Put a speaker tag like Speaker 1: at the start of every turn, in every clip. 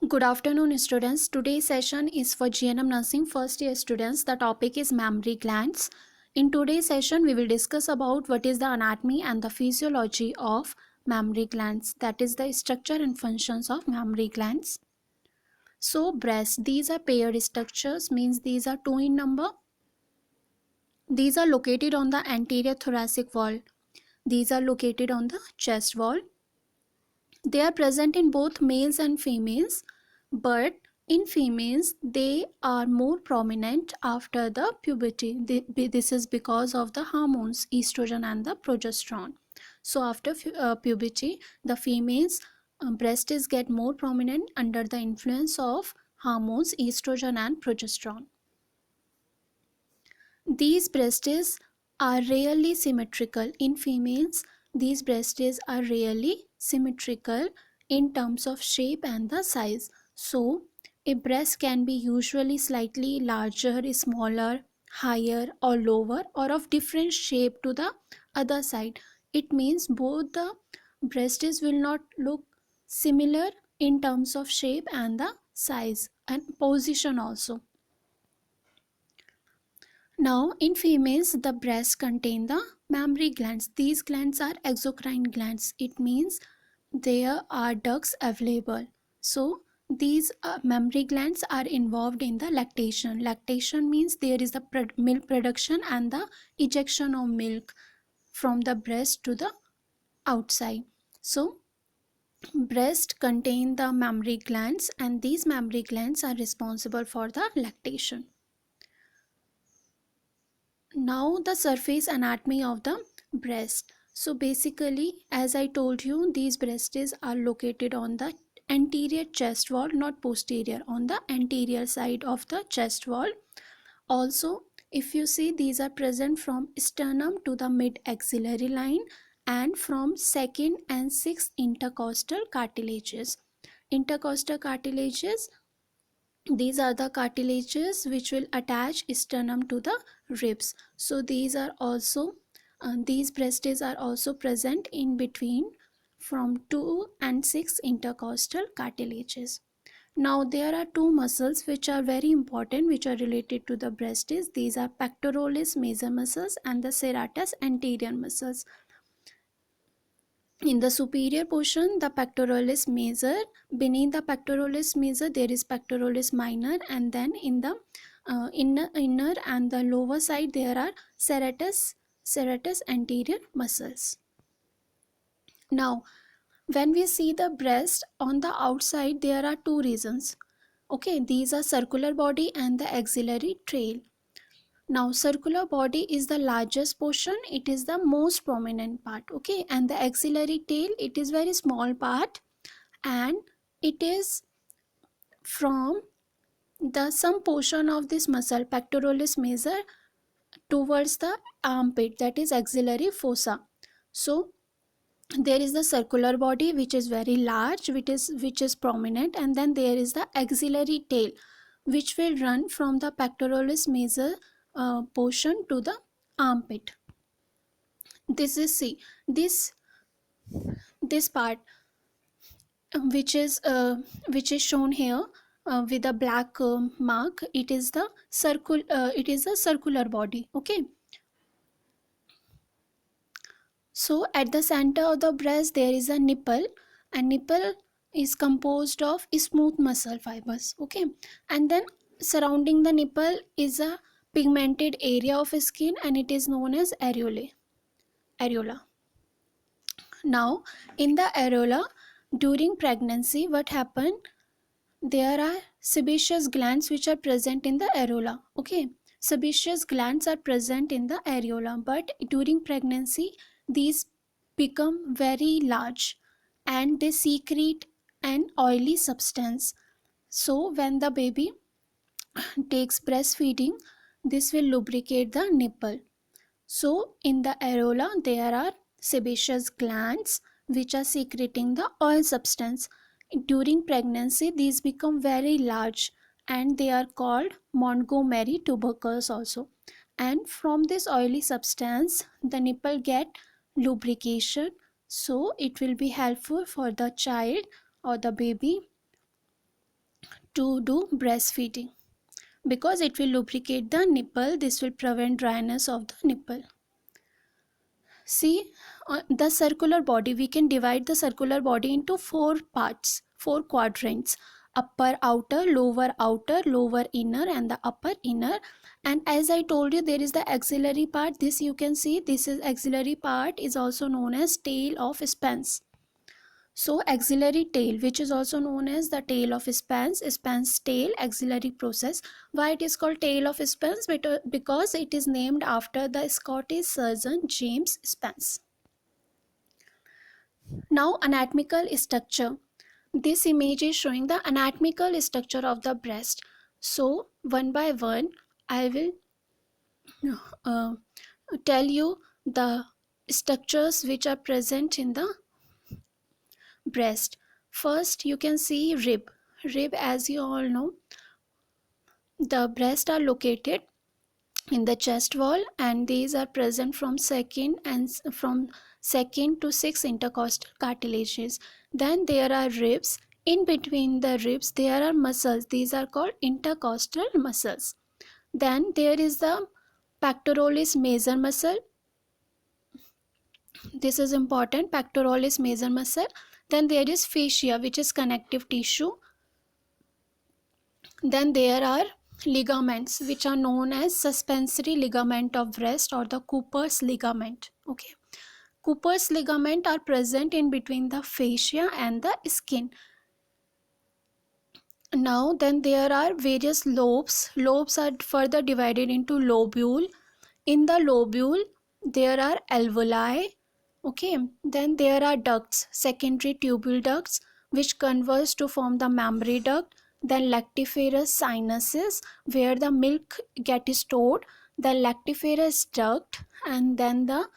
Speaker 1: Good afternoon, students. Today's session is for GNM Nursing first year students. The topic is mammary glands. In today's session, we will discuss about what is the anatomy and the physiology of mammary glands. That is the structure and functions of mammary glands. So, breasts, these are paired structures, means these are two in number. These are located on the anterior thoracic wall. These are located on the chest wall. They are present in both males and females, but in females they are more prominent after the puberty. This is because of the hormones estrogen and the progesterone. So after puberty, the females breasts get more prominent under the influence of hormones estrogen and progesterone. These breasts are rarely symmetrical. In females, these breasts are rarely symmetrical in terms of shape and the size. So, a breast can be usually slightly larger, smaller, higher or lower, or of different shape to the other side. It means both the breasts will not look similar in terms of shape and the size and position also. Now, in females, the breasts contain the mammary glands. These glands are exocrine glands. It means there are ducts available. So, these mammary glands are involved in the lactation. Lactation means there is the milk production and the ejection of milk from the breast to the outside. So, breast contain the mammary glands, and these mammary glands are responsible for the lactation. Now the surface anatomy of the breast. So basically, as I told you, these breasts are located on the anterior chest wall, not posterior, on the anterior side of the chest wall. Also, if you see, these are present from sternum to the mid axillary line and from second and sixth intercostal cartilages. Intercostal cartilages, these are the cartilages which will attach sternum to the ribs. So these are also these breasts are also present in between from 2 and 6 intercostal cartilages. Now there are two muscles which are very important, which are related to the breasts. These are pectoralis major muscles and the serratus anterior muscles. In the superior portion, the pectoralis major. Beneath the pectoralis major, there is pectoralis minor, and then in the inner and the lower side, there are serratus anterior muscles. Now, when we see the breast on the outside, there are two regions. Okay, these are circular body and the axillary trail. Now, circular body is the largest portion. It is the most prominent part. Okay, and the axillary tail, it is very small part, and it is from the some portion of this muscle pectoralis major towards the armpit, that is axillary fossa. So there is the circular body which is very large, which is prominent, and then there is the axillary tail which will run from the pectoralis major portion to the armpit. This is see this part which is shown here with a black mark. It is the circular body. Okay, so at the center of the breast there is a nipple, and nipple is composed of smooth muscle fibers. Okay, and then surrounding the nipple is a pigmented area of skin, and it is known as areola. Now in the areola, during pregnancy, what happened, there are sebaceous glands which are present in the areola. Okay, sebaceous glands are present in the areola, but during pregnancy these become very large and they secrete an oily substance. So when the baby takes breastfeeding, this will lubricate the nipple. So in the areola there are sebaceous glands which are secreting the oil substance. During pregnancy these become very large and they are called Montgomery tubercles also. And from this oily substance the nipple get lubrication, so it will be helpful for the child or the baby to do breastfeeding, because it will lubricate the nipple. This will prevent dryness of the nipple. See, the circular body, we can divide the circular body into four parts, four quadrants: upper outer, lower inner, and the upper inner. And as I told you, there is the axillary part. This you can see, this is axillary part, is also known as tail of Spence. So axillary tail, which is also known as the tail of Spence, Spence tail, axillary process. Why it is called tail of Spence? Because it is named after the Scottish surgeon James Spence. Now, anatomical structure. This image is showing the anatomical structure of the breast. So one by one I will uh, tell you the structures which are present in the breast. First, you can see rib. Rib, as you all know, the breasts are located in the chest wall, and these are present from second to sixth intercostal cartilages. Then there are ribs. In between the ribs there are muscles. These are called intercostal muscles. Then there is the pectoralis major muscle. This is important, pectoralis major muscle. Then there is fascia, which is connective tissue. Then there are ligaments, which are known as suspensory ligament of breast or the Cooper's ligament. Okay, Cooper's ligament are present in between the fascia and the skin. Now then there are various lobes. Lobes are further divided into lobule. In the lobule there are alveoli. Okay, then there are ducts, secondary tubule ducts, which converge to form the mammary duct. Then lactiferous sinuses, where the milk gets stored, the lactiferous duct, and then the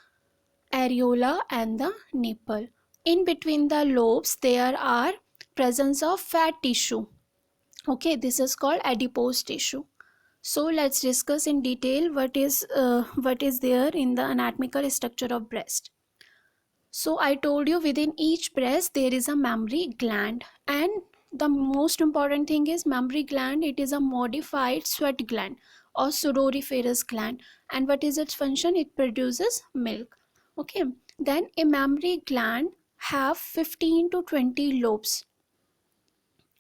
Speaker 1: areola and the nipple. In between the lobes there are presence of fat tissue. Okay, this is called adipose tissue. So let's discuss in detail what is there in the anatomical structure of breast. So I told you, within each breast there is a mammary gland, and the most important thing is mammary gland. It is a modified sweat gland or sudoriferous gland. And what is its function? It produces milk. Okay, then a mammary gland have 15 to 20 lobes.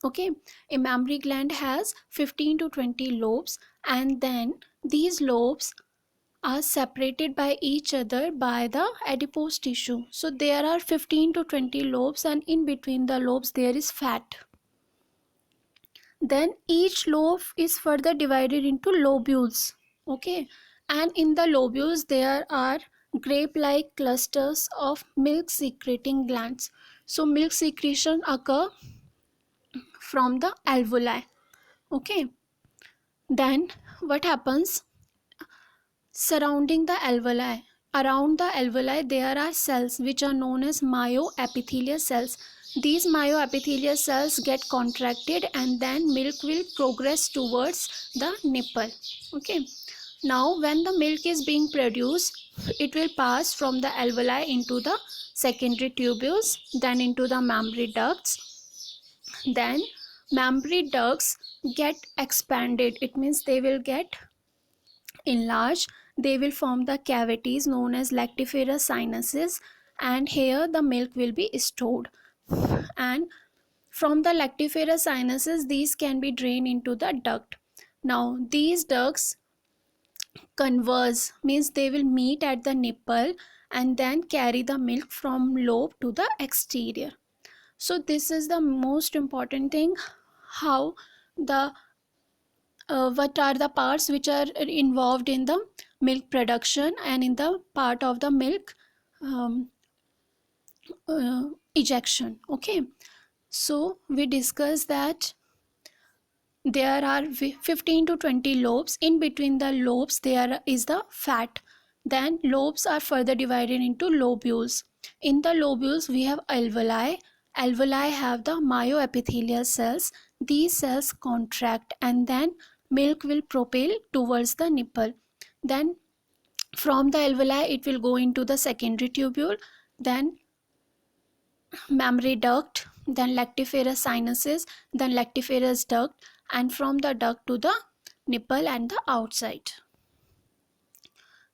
Speaker 1: Okay, a mammary gland has 15 to 20 lobes, and then these lobes are separated by each other by the adipose tissue. So there are 15 to 20 lobes, and in between the lobes there is fat. Then each lobe is further divided into lobules. Okay, and in the lobules there are grape-like clusters of milk secreting glands. So milk secretion occur from the alveoli. Okay, then what happens? Surrounding the alveoli, around the alveoli there are cells which are known as myoepithelial cells. These myoepithelial cells get contracted, and then milk will progress towards the nipple. Okay, now when the milk is being produced, it will pass from the alveoli into the secondary tubules, then into the mammary ducts. Then mammary ducts get expanded. It means they will get enlarged. They will form the cavities known as lactiferous sinuses, and here the milk will be stored. And from the lactiferous sinuses, these can be drained into the duct. Now these ducts converge, means they will meet at the nipple and then carry the milk from lobe to the exterior. So this is the most important thing, how the what are the parts which are involved in the milk production and in the part of the milk um, ejection. Okay, so we discussed that there are 15 to 20 lobes. In between the lobes there is the fat. Then lobes are further divided into lobules. In the lobules we have alveoli. Alveoli have the myoepithelial cells. These cells contract, and then milk will propel towards the nipple. Then from the alveoli it will go into the secondary tubule, then mammary duct, then lactiferous sinuses, then lactiferous duct, and from the duct to the nipple and the outside.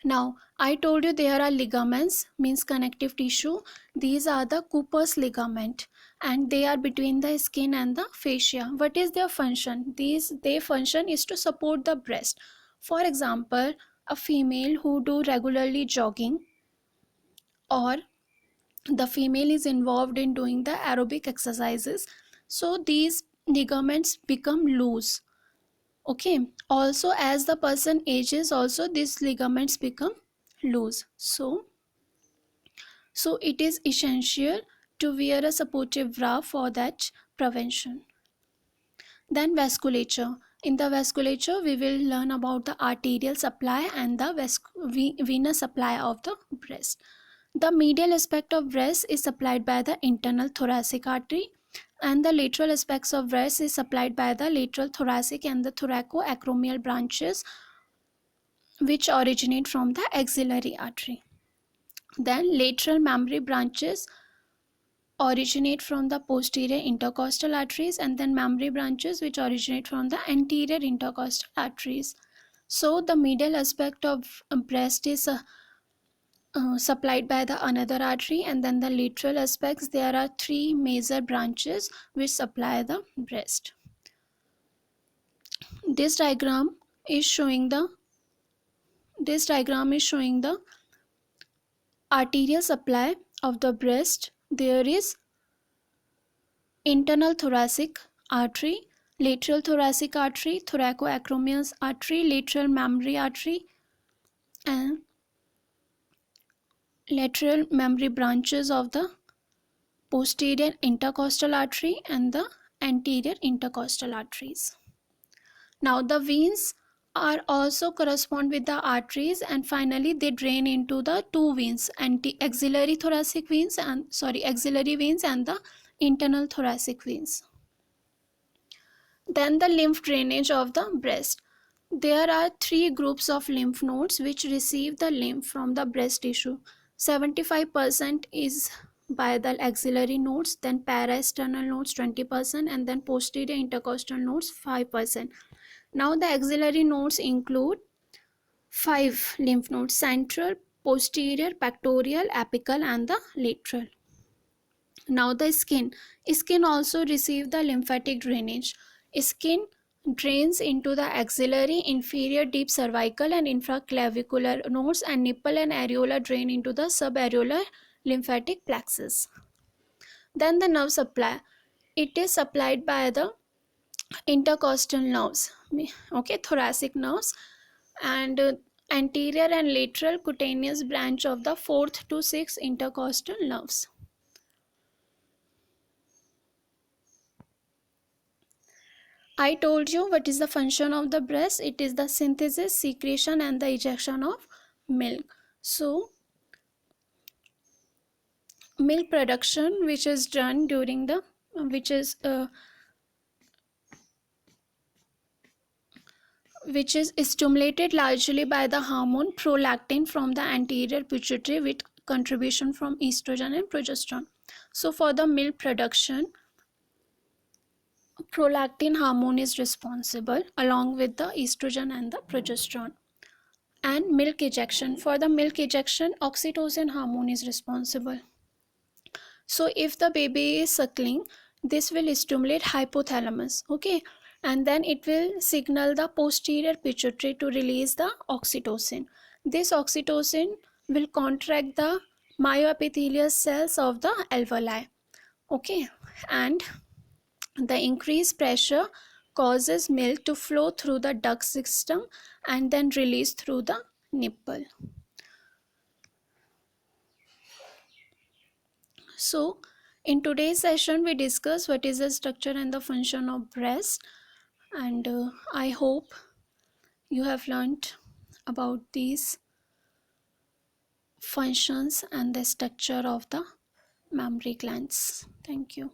Speaker 1: Now, I told you there are ligaments, means connective tissue. These are the Cooper's ligament, and they are between the skin and the fascia. What is their function? Their function is to support the breast. For example, a female who do regularly jogging, or the female is involved in doing the aerobic exercises, so these ligaments become loose. Okay, also as the person ages, also these ligaments become loose. So it is essential to wear a supportive bra for that prevention. Then vasculature. In the vasculature, we will learn about the arterial supply and the venous supply of the breast. The medial aspect of breast is supplied by the internal thoracic artery, and the lateral aspects of breast is supplied by the lateral thoracic and the thoracoacromial branches, which originate from the axillary artery. Then lateral mammary branches originate from the posterior intercostal arteries, and then mammary branches which originate from the anterior intercostal arteries. So the medial aspect of breast is supplied by the another artery, and then the lateral aspects, there are three major branches which supply the breast. This diagram is showing the arterial supply of the breast. There is internal thoracic artery, lateral thoracic artery, thoracoacromial artery, lateral mammary artery, and lateral mammary branches of the posterior intercostal artery and the anterior intercostal arteries. Now the veins are also correspond with the arteries, and finally they drain into the two veins, axillary veins and the internal thoracic veins. Then the lymph drainage of the breast. There are three groups of lymph nodes which receive the lymph from the breast tissue. 75% is by the axillary nodes, then para-external nodes 20%, and then posterior intercostal nodes 5%. Now the axillary nodes include 5 lymph nodes: central, posterior, pectoral, apical, and the lateral. Now the skin also receive the lymphatic drainage. Skin drains into the axillary, inferior, deep cervical, and infraclavicular nodes, and nipple and areola drain into the subareolar lymphatic plexus. Then the nerve supply. It is supplied by the intercostal nerves, okay, thoracic nerves, and anterior and lateral cutaneous branch of the 4th to 6th intercostal nerves. I told you what is the function of the breast. It is the synthesis, secretion, and the ejection of milk. So milk production, which is done during the which is stimulated largely by the hormone prolactin from the anterior pituitary, with contribution from estrogen and progesterone. So for the milk production, prolactin hormone is responsible along with the estrogen and the progesterone. And milk ejection, for the milk ejection, oxytocin hormone is responsible. So if the baby is suckling, this will stimulate hypothalamus, okay, and then it will signal the posterior pituitary to release the oxytocin. This oxytocin will contract the myoepithelial cells of the alveoli, okay, and the increased pressure causes milk to flow through the duct system and then release through the nipple. So in today's session we discuss what is the structure and the function of breast, and I hope you have learned about these functions and the structure of the mammary glands. Thank you.